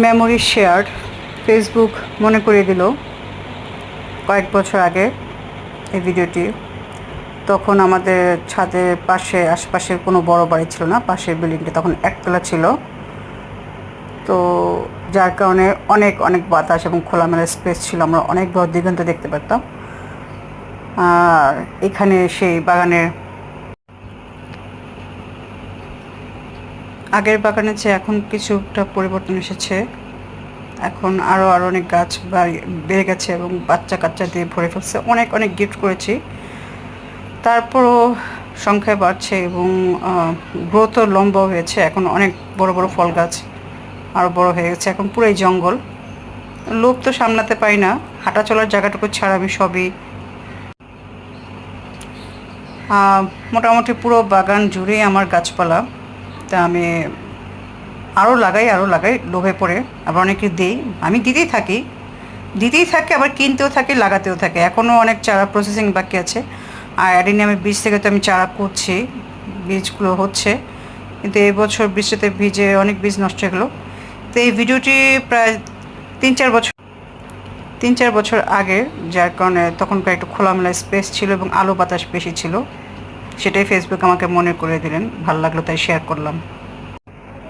Memory share Facebook মনে করিয়ে দিল কয়েক বছর আগে এই ভিডিওটি। তখন আমাদের ছাদের পাশে আশেপাশে কোনো বড় বাড়ি ছিল না, পাশের বিল্ডিংটা তখন একতলা ছিল। তো যার কারণে অনেক অনেক বাতাস এবং খোলামেলা স্পেস ছিল, আমরা অনেক বড় দিগন্ত দেখতে পারতাম। আর এখানে সেই বাগানের আগের বাগানের চেয়ে এখন কিছুটা পরিবর্তন এসেছে। এখন আরও অনেক গাছ বেড়ে গেছে এবং বাচ্চা কাচ্চা দিয়ে ভরে ফেলছে। অনেক অনেক গিফট করেছি, তারপরও সংখ্যায় বাড়ছে এবং গ্রোথও লম্বা হয়েছে। এখন অনেক বড় বড় ফল গাছ আরও বড় হয়ে গেছে। এখন পুরাই জঙ্গল, লোক তো সামলাতে পারি না, হাঁটা চলার জায়গাটুকু ছাড়া আমি সবই মোটামুটি পুরো বাগান জুড়েই আমার গাছপালা। তা আমি আরও লাগাই লোভে পড়ে, আবার অনেকে দিই, আমি দিতেই থাকি আবার কিনতেও থাকি, লাগাতেও থাকি। এখনও অনেক চারা প্রসেসিং বাকি আছে। আর অ্যাডিনিয়ামের বীজ থেকে তো আমি চারা করছি, বীজগুলো হচ্ছে, কিন্তু এই বছর বৃষ্টিতে ভিজে অনেক বীজ নষ্ট হয়ে গেলো। তো এই ভিডিওটি প্রায় 3-4 বছর আগে, যার কারণে তখনকার একটু খোলামেলা স্পেস ছিল এবং আলো বাতাস বেশি ছিল। সেটাই ফেসবুক আমাকে মনে করে দিলেন, ভালো লাগলো তাই শেয়ার করলাম।